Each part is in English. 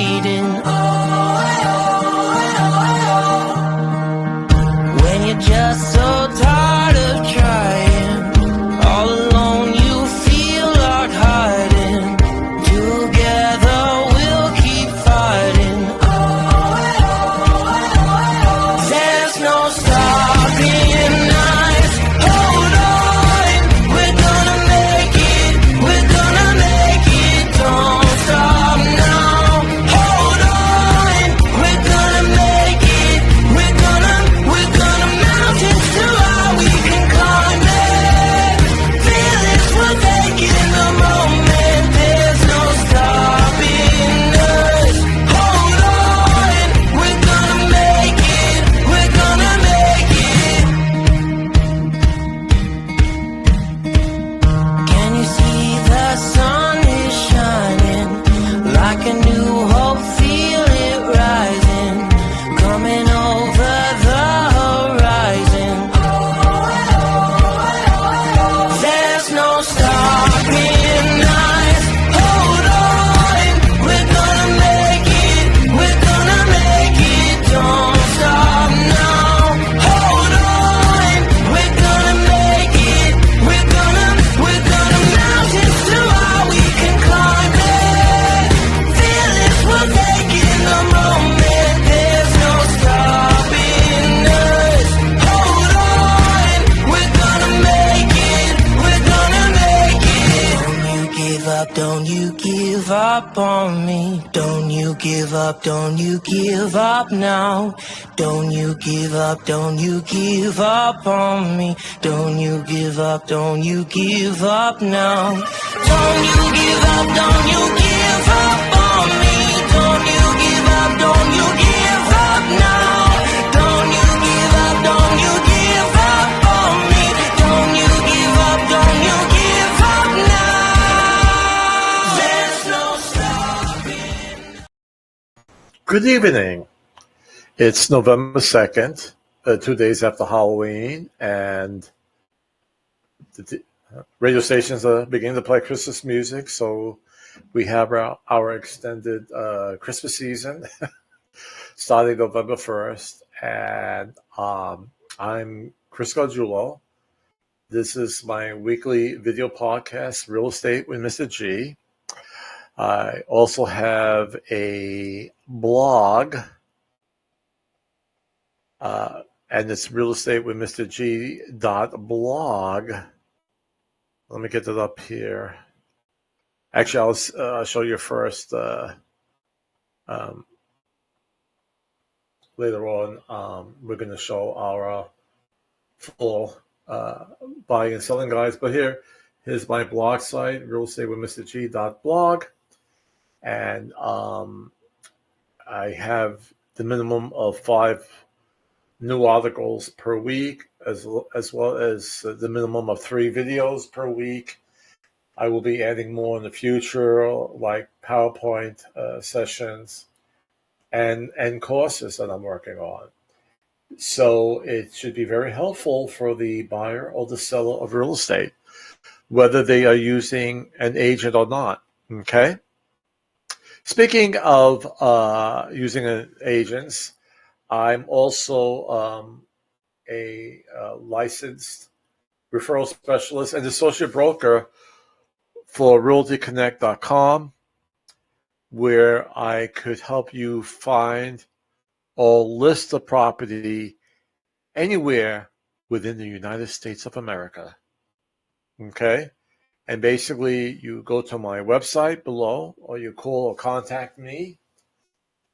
waiting. When you're just so tired of trying, all alone you feel like hiding. Together we'll keep fighting. There's no stopping us. Hold on, we're gonna make it. We're gonna make it. Don't stop now. Hold on, we're gonna make it. We're gonna mountains too high we can climb it. Feelings we're taking the moment. There's no stopping us. Hold on, we're gonna make it. We're gonna make it. Can you see the sun is shining like a new hope? Feel it rising, coming over the horizon. There's no stopping us. Hold on, we're gonna make it. We're gonna make it. Don't stop now. Hold on, we're gonna make it. We're gonna mountains too high we can climb it. Feelings we're taking the moment. There's no stopping us. Hold on, we're gonna make it. We're gonna make it. Don't you give up on me. Don't you give up, don't you give up now. Don't you give up, don't you give up on me. Don't you give up, don't you give up now. Don't you give up, don't you give up on me. Don't you give up, don't you give up now. Don't you give up, don't you give up on me. Don't you give up, don't you give up now. There's no stopping. Good evening. It's November 2nd, 2 days after Halloween, and the radio stations are beginning to play Christmas music, so we have our extended Christmas season starting November 1st, and I'm Chris Gargiulo. This is my weekly video podcast, Real Estate with Mr. G. I also have a blog, and it's realestatewithmrg.blog. Let me get it up here. Actually, I'll show you first later on. We're going to show our full buying and selling guides. But here's my blog site, realestatewithmrg.blog. And I have the minimum of 5 new articles per week, as well as the minimum of 3 videos per week. I will be adding more in the future, like PowerPoint sessions and courses that I'm working on. So it should be very helpful for the buyer or the seller of real estate, whether they are using an agent or not. Okay? Speaking of using agents, I'm also a licensed referral specialist and associate broker for RealtyConnect.com, where I could help you find or list a property anywhere within the United States of America. Okay? And basically, you go to my website below, or you call or contact me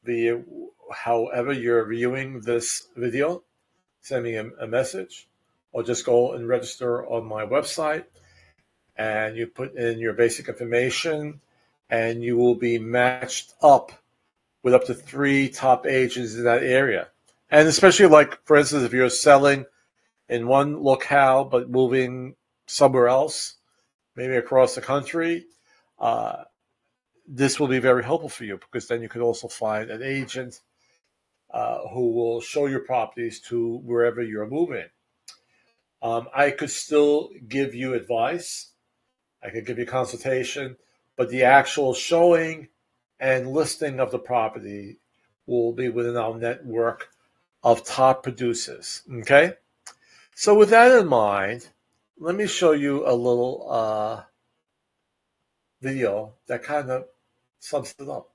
via however you're viewing this video. Send me a message, or just go and register on my website, and you put in your basic information, and you will be matched up with up to 3 top agents in that area. And especially, like, for instance, if you're selling in one locale but moving somewhere else, maybe across the country, this will be very helpful for you, because then you could also find an agent who will show your properties to wherever you're moving. I could still give you advice. I could give you consultation, but the actual showing and listing of the property will be within our network of top producers. Okay? So with that in mind, let me show you a little video that kind of sums it up.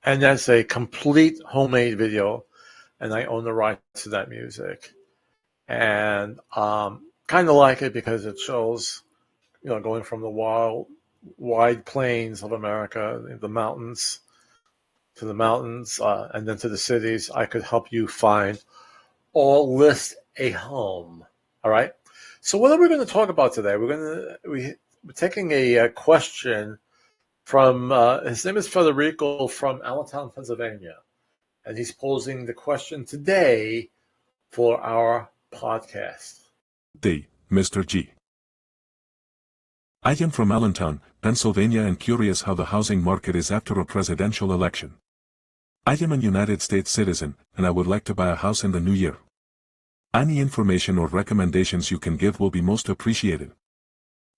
And that's a complete homemade video, and I own the rights to that music. And kind of like it because it shows, going from the wide plains of America, the mountains, to the mountains, and then to the cities. I could help you find or list a home. All right. So what are we going to talk about today? We're taking a question from his name is Federico from Allentown, Pennsylvania, and he's posing the question today for our podcast. Day, Mr. G. I am from Allentown, Pennsylvania, and curious how the housing market is after a presidential election. I am a United States citizen, and I would like to buy a house in the new year. Any information or recommendations you can give will be most appreciated.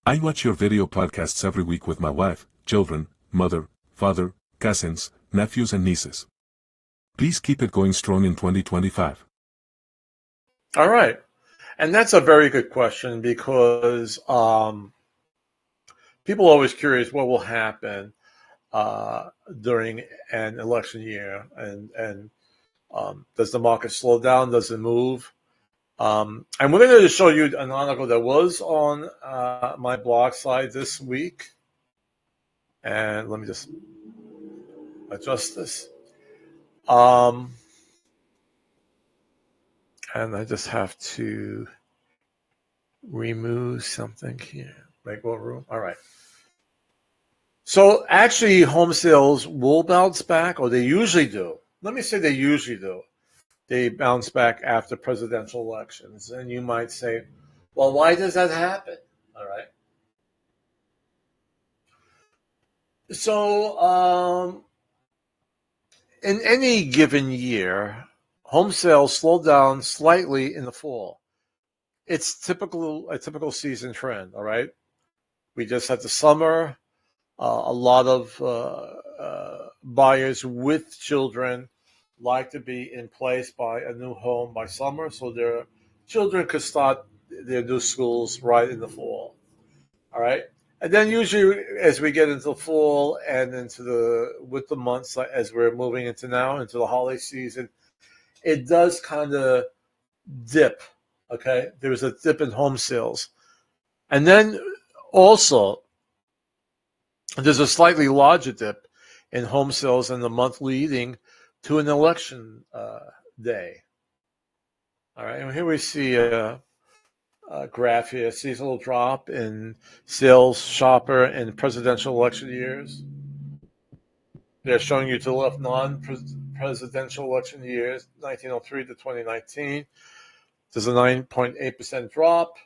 I watch your video podcasts every week with my wife, children, mother, father, cousins, nephews, and nieces. Please keep it going strong in 2025. All right. And that's a very good question because people are always curious what will happen during an election year. And does the market slow down? Does it move? And we're going to show you an article that was on my blog site this week. And let me just adjust this. And I just have to remove something here. Make more room. All right. So actually, home sales will bounce back, or they usually do. Let me say they usually do. They bounce back after presidential elections. And you might say, well, why does that happen? All right. So in any given year, home sales slow down slightly in the fall. It's a typical season trend, all right? We just had the summer. A lot of buyers with children like to be in place by a new home by summer, so their children could start their new schools right in the fall, all right? And then usually as we get into the fall and with the months as we're moving into now, into the holiday season, it does kind of dip, okay? There's a dip in home sales. And then also, there's a slightly larger dip in home sales in the month leading to an election day. All right, and here we see a graph here, seasonal drop in sales shopper in presidential election years. They're showing you to the left non-presidential election years, 1903 to 2019. There's a 9.8% drop,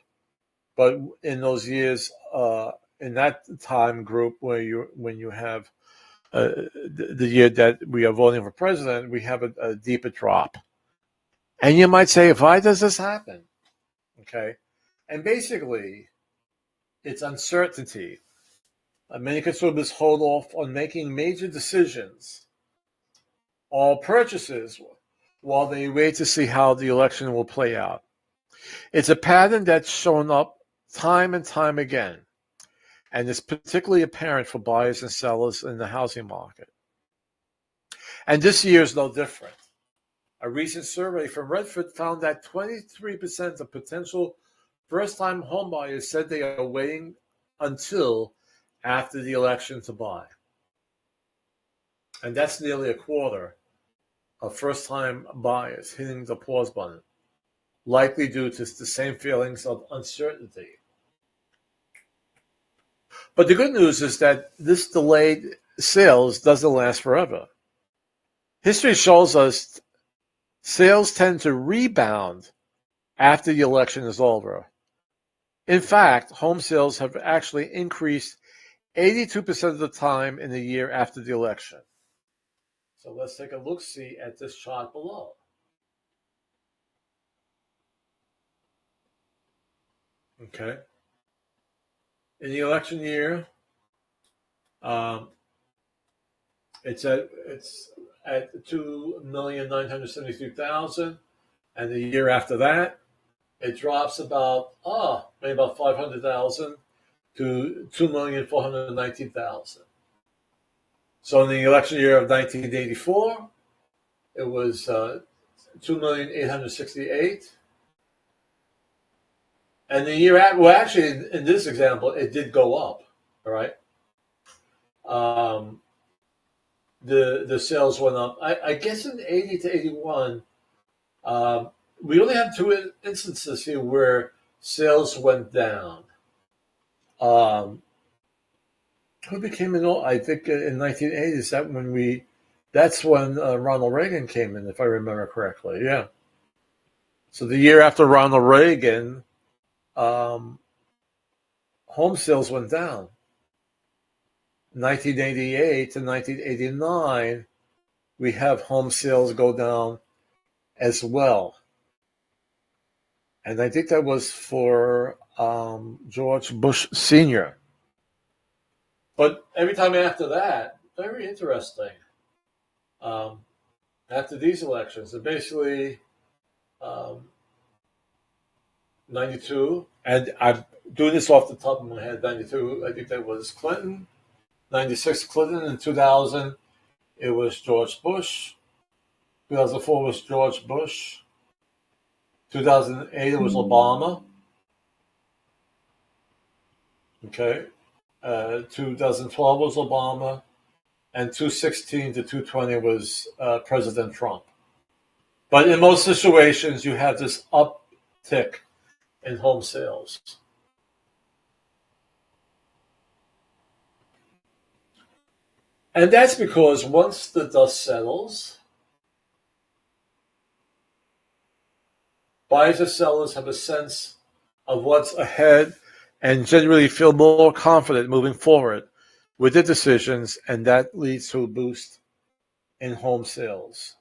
but in those years, in that time group when you have the year that we are voting for president, we have a deeper drop. And you might say, why does this happen? Okay. And basically, it's uncertainty. Many consumers hold off on making major decisions or purchases while they wait to see how the election will play out. It's a pattern that's shown up time and time again, and is particularly apparent for buyers and sellers in the housing market. And this year is no different. A recent survey from Redford found that 23% of potential first-time homebuyers said they are waiting until after the election to buy. And that's nearly a quarter of first-time buyers hitting the pause button, likely due to the same feelings of uncertainty. But the good news is that this delayed sales doesn't last forever. History shows us sales tend to rebound after the election is over. In fact, home sales have actually increased 82% of the time in the year after the election. So let's take a look-see at this chart below. Okay. In the election year, it's at 2,973,000, and the year after that, it drops about maybe about 500,000 to 2,419,000. So in the election year of 1984, it was 2,868,000. And the year after, well, actually, in this example, it did go up. All right. The sales went up. I guess in 80 to 81, we only have two instances here where sales went down. Who became I think in 1980 is that when that's when Ronald Reagan came in, if I remember correctly. Yeah. So the year after Ronald Reagan, home sales went down. 1988 to 1989, we have home sales go down as well. And I think that was for George Bush Sr. But every time after that, very interesting. After these elections, and basically 92, and I'm doing this off the top of my head, 92, I think that was Clinton. 96, Clinton. In 2000, it was George Bush. 2004 was George Bush. 2008, it was Obama. Okay. 2012 was Obama. And 2016 to 2020 was President Trump. But in most situations, you have this uptick in home sales. And that's because once the dust settles, buyers and sellers have a sense of what's ahead and generally feel more confident moving forward with their decisions, and that leads to a boost in home sales.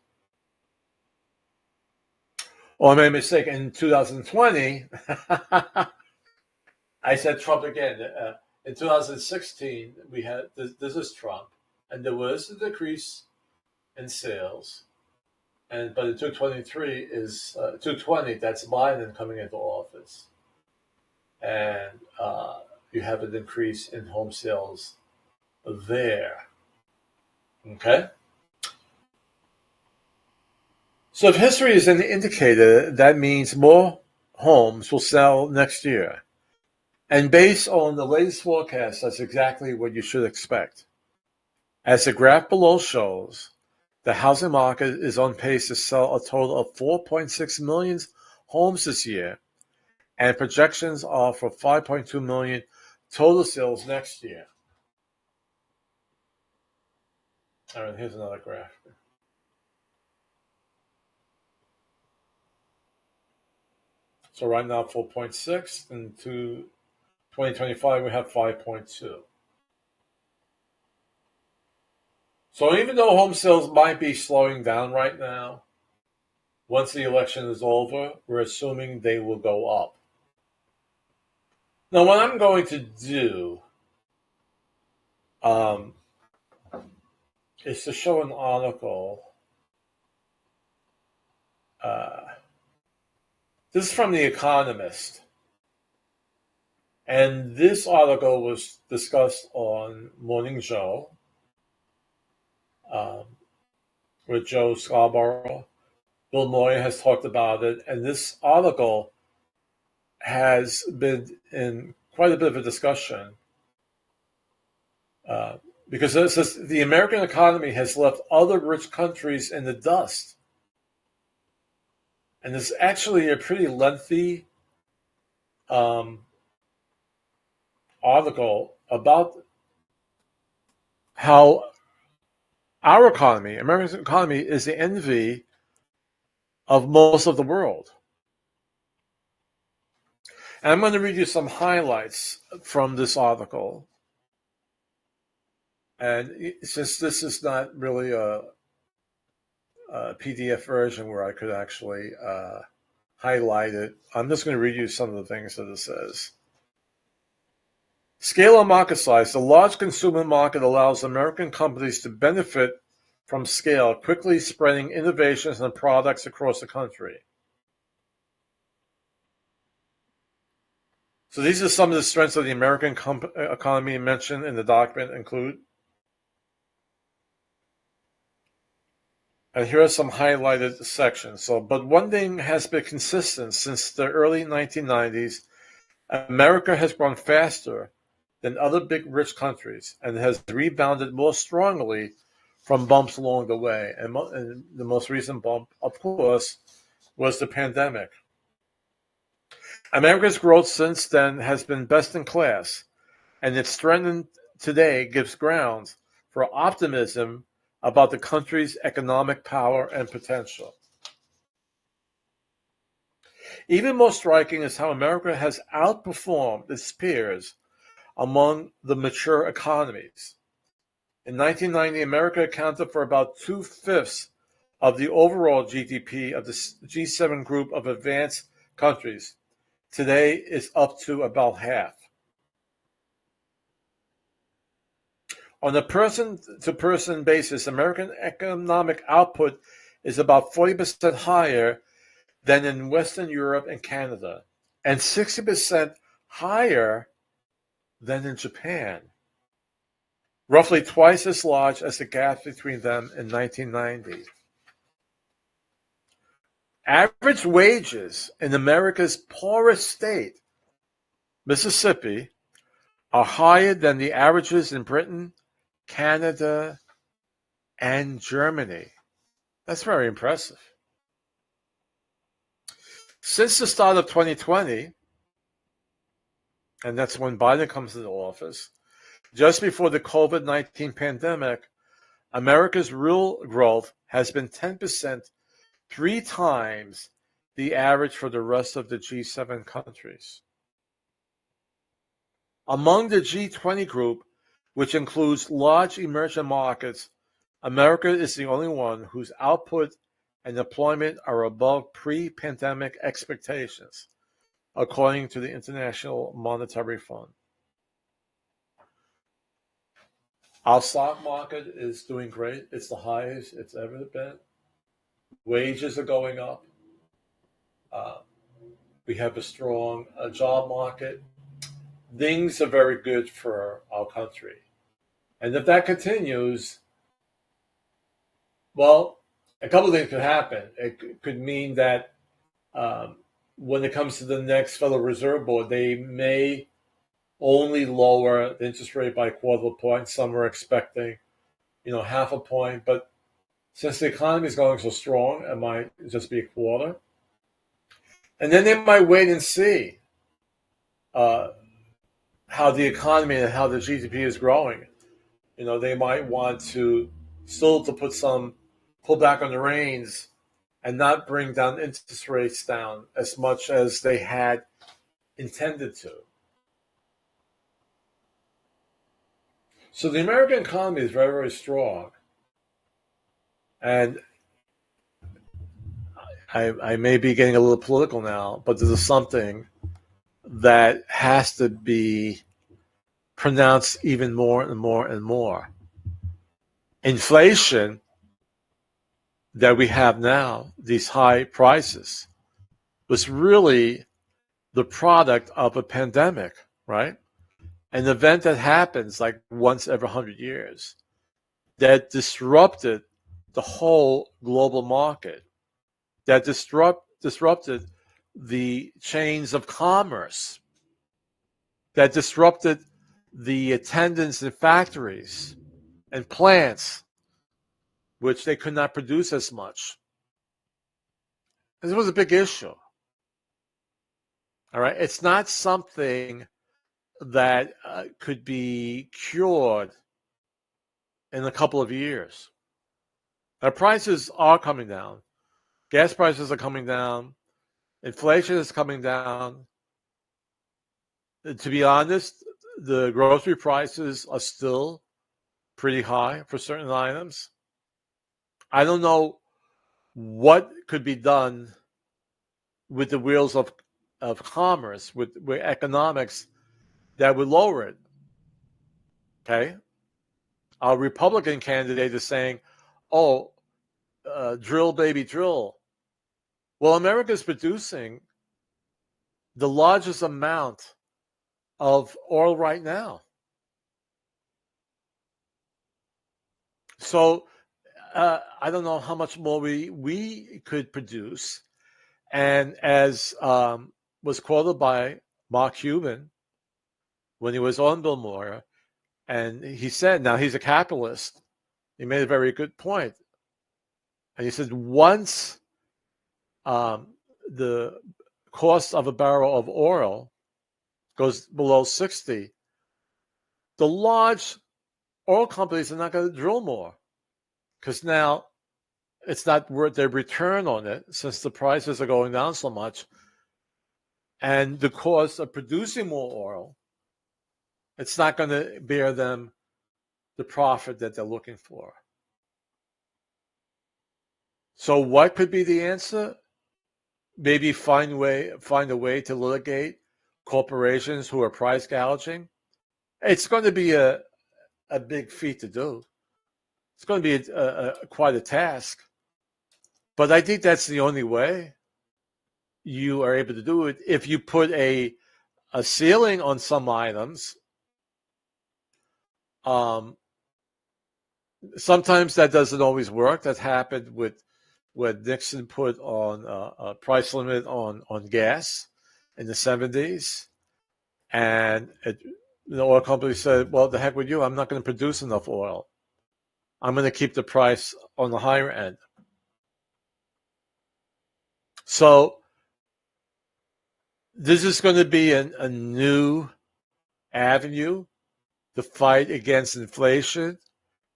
Or I made a mistake. In 2020, I said Trump again. In 2016, we had this is Trump, and there was a decrease in sales. But in 2023 is 2020. That's Biden coming into office, and you have an increase in home sales there. Okay. So if history is an indicator, that means more homes will sell next year. And based on the latest forecast, that's exactly what you should expect. As the graph below shows, the housing market is on pace to sell a total of 4.6 million homes this year, and projections are for 5.2 million total sales next year. All right, here's another graph. So right now 4.6, and to 2025 we have 5.2. So even though home sales might be slowing down right now, once the election is over, we're assuming they will go up. Now, what I'm going to do um, is to show an article. This is from The Economist. And this article was discussed on Morning Joe um, with Joe Scarborough. Bill Moyer has talked about it. And this article has been in quite a bit of a discussion because it says the American economy has left other rich countries in the dust. And it's actually a pretty lengthy article about how our economy, America's economy, is the envy of most of the world. And I'm going to read you some highlights from this article. And since this is not really a PDF version where I could actually highlight it, I'm just going to read you some of the things that it says. Scale and market size. The large consumer market allows American companies to benefit from scale, quickly spreading innovations and products across the country. So these are some of the strengths of the American economy mentioned in the document include. And here are some highlighted sections. But one thing has been consistent since the early 1990s. America has grown faster than other big rich countries and has rebounded more strongly from bumps along the way. And the most recent bump, of course, was the pandemic. America's growth since then has been best in class, and its strength today gives grounds for optimism about the country's economic power and potential. Even more striking is how America has outperformed its peers among the mature economies. In 1990, America accounted for about 2/5 of the overall GDP of the G7 group of advanced countries. Today, it's up to about half. On a person-to-person basis, American economic output is about 40% higher than in Western Europe and Canada, and 60% higher than in Japan, roughly twice as large as the gap between them in 1990. Average wages in America's poorest state, Mississippi, are higher than the averages in Britain, Canada, and Germany. That's very impressive. Since the start of 2020, and that's when Biden comes into office, just before the COVID-19 pandemic, America's real growth has been 10%, 3 times the average for the rest of the G7 countries. Among the G20 group, which includes large emerging markets, America is the only one whose output and employment are above pre-pandemic expectations, according to the International Monetary Fund. Our stock market is doing great. It's the highest it's ever been. Wages are going up. We have a strong job market. Things are very good for our country. And if that continues, well, a couple of things could happen. It could mean that when it comes to the next Federal Reserve Board, they may only lower the interest rate by a quarter of a point. Some are expecting, half a point. But since the economy is going so strong, it might just be a quarter. And then they might wait and see how the economy and how the GDP is growing. They might want to still to pull back on the reins and not bring down interest rates down as much as they had intended to. So the American economy is very, very strong. And I may be getting a little political now, but this is something that has to be pronounced even more and more and more. Inflation that we have now, these high prices, was really the product of a pandemic, right? An event that happens like once every 100 years that disrupted the whole global market, that disrupted the chains of commerce, that disrupted the attendance in factories and plants, which they could not produce as much. This was a big issue. All right, it's not something that could be cured in a couple of years. Our prices are coming down. Gas prices are coming down. Inflation is coming down. To be honest, the grocery prices are still pretty high for certain items. I don't know what could be done with the wheels of commerce, with economics, that would lower it. Okay? Our Republican candidate is saying, oh, drill, baby, drill. Well, America is producing the largest amount of oil right now. So I don't know how much more we could produce. And as was quoted by Mark Cuban when he was on Bill Maher, and he said, now he's a capitalist. He made a very good point. And he said, once the cost of a barrel of oil goes below 60, the large oil companies are not going to drill more because now it's not worth their return on it since the prices are going down so much. And the cost of producing more oil, it's not going to bear them the profit that they're looking for. So what could be the answer? Maybe find a way to litigate corporations who are price gouging. It's going to be a big feat to do. It's going to be quite a task. But I think that's the only way you are able to do it. If you put a ceiling on some items, sometimes that doesn't always work. That happened with when Nixon put on a price limit on gas in the 70s. And the oil company said, well, the heck with you. I'm not going to produce enough oil. I'm going to keep the price on the higher end. So this is going to be a new avenue to fight against inflation,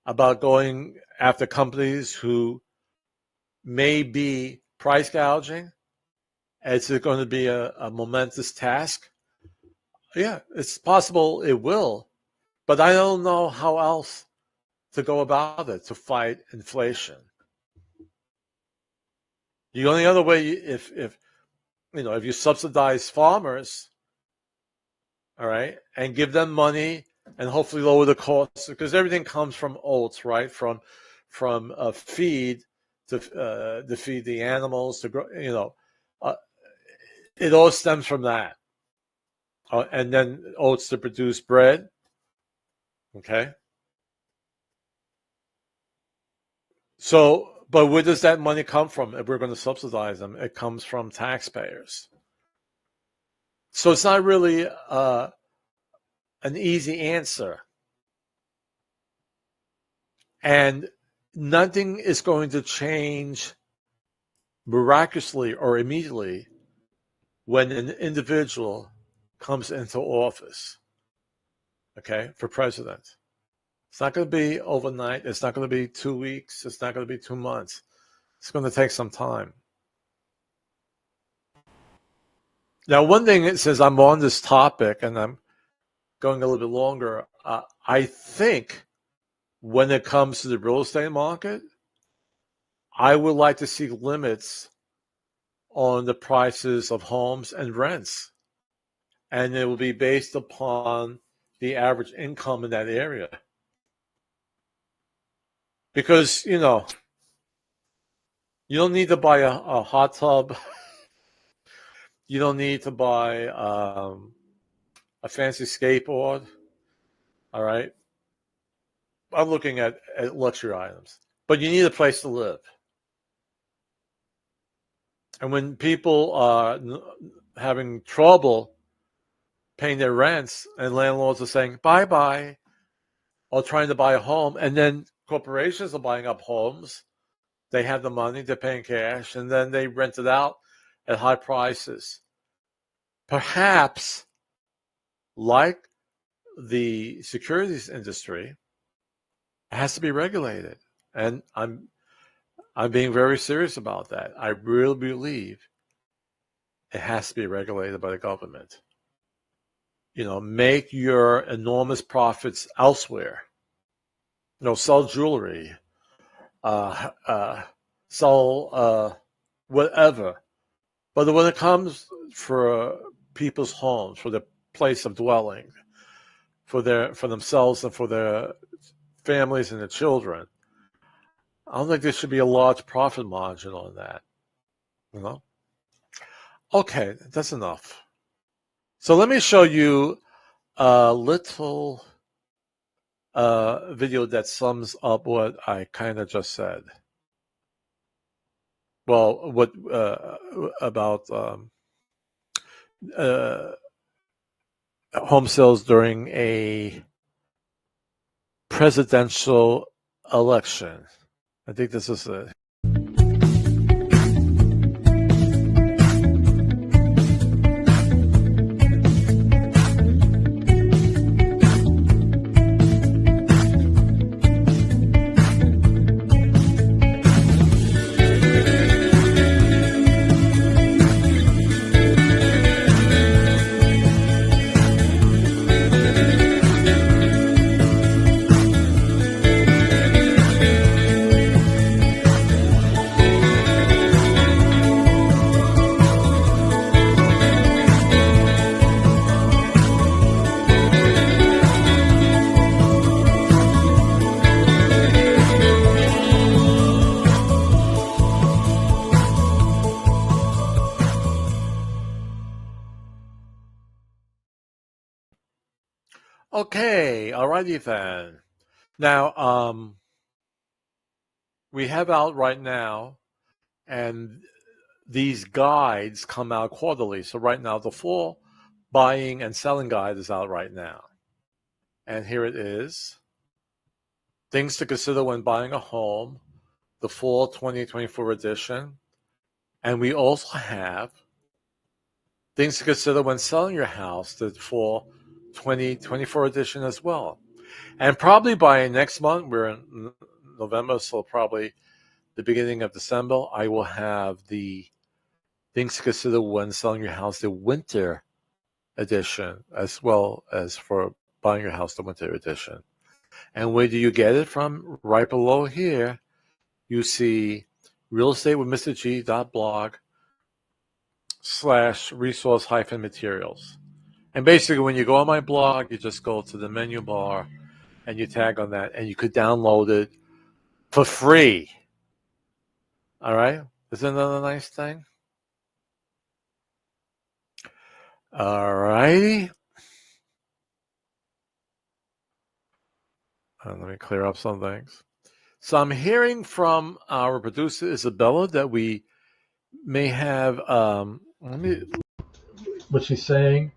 about going after companies who may be price gouging. It's going to be a momentous task. Yeah, it's possible it will, but I don't know how else to go about it to fight inflation. The only other way, if you subsidize farmers, all right, and give them money and hopefully lower the costs, because everything comes from oats, right? From feed to feed the animals, to grow, it all stems from that, and then oats to produce bread. Okay. So, but where does that money come from if we're going to subsidize them? It comes from taxpayers. So it's not really an easy answer. And nothing is going to change miraculously or immediately when an individual comes into office, okay, for president. It's not going to be overnight. It's not going to be 2 weeks. It's not going to be 2 months. It's going to take some time. Now, one thing, since I'm on this topic and I'm going a little bit longer, I think when it comes to the real estate market, I would like to see limits on the prices of homes and rents. and it will be based upon the average income in that area. Because, you know, you don't need to buy a hot tub. You don't need to buy a fancy skateboard. All right. I'm looking at luxury items, but you need a place to live. And when people are having trouble paying their rents and landlords are saying bye-bye or trying to buy a home, and then corporations are buying up homes, they have the money, they're paying cash, and then they rent it out at high prices. Perhaps, like the securities industry, it has to be regulated. And I'm being very serious about that. I really believe it has to be regulated by the government. You know, make your enormous profits elsewhere. You know, sell jewelry, sell whatever. But when it comes for people's homes, for their place of dwelling, for themselves and for their families and their children, I don't think there should be a large profit margin on that. You know? Okay, that's enough. So let me show you a little video that sums up what I kind of just said. Well, what about home sales during a presidential election. I think this is it. Okay, alrighty then. Now, we have out right now, and these guides come out quarterly. So right now, the full buying and selling guide is out right now. And here it is. Things to consider when buying a home, the fall 2024 edition. And we also have things to consider when selling your house, the fall 2024 edition as well. And probably by next month, we're in November, so probably the beginning of December, I will have the things to consider when selling your house, the winter edition, as well as for buying your house, the winter edition. And where do you get it from? Right below here, you see realestateWithMrG.blog/resource-materials. And basically, when you go on my blog, you just go to the menu bar and you tag on that, and you could download it for free. All right? Isn't that a nice thing? All righty. Let me clear up some things. So I'm hearing from our producer, Isabella, that we may have, what she's saying,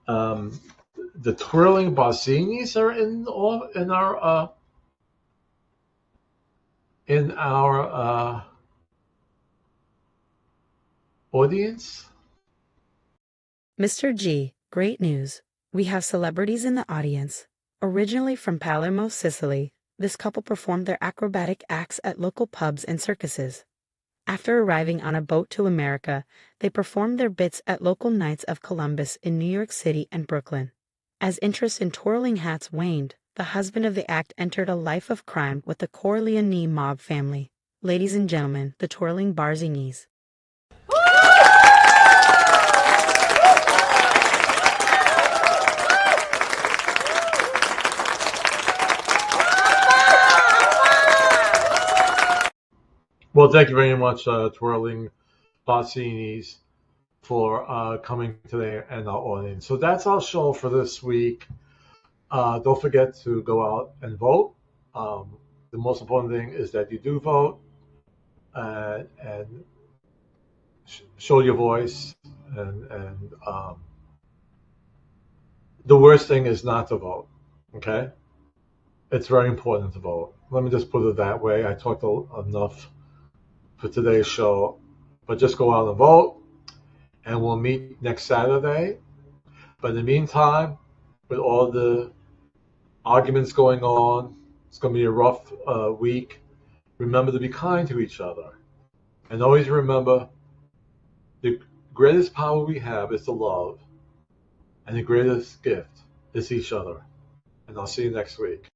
the twirling Barzinis are in our audience. Mr. G, great news. We have celebrities in the audience. Originally from Palermo, Sicily, this couple performed their acrobatic acts at local pubs and circuses. After arriving on a boat to America, they performed their bits at local nights of Columbus in New York City and Brooklyn. As interest in twirling hats waned, the husband of the act entered a life of crime with the Corleone mob family. Ladies and gentlemen, the twirling Barzinis. Well, thank you very much, Twirling Bossinis, for coming today and our audience. So that's our show for this week. Don't forget to go out and vote. The most important thing is that you do vote and show your voice. And the worst thing is not to vote. Okay, it's very important to vote. Let me just put it that way. I talked enough for today's show, but just go out and vote, and we'll meet next Saturday. But in the meantime, with all the arguments going on, it's going to be a rough week. Remember to be kind to each other. And always remember, the greatest power we have is to love, and the greatest gift is each other. And I'll see you next week.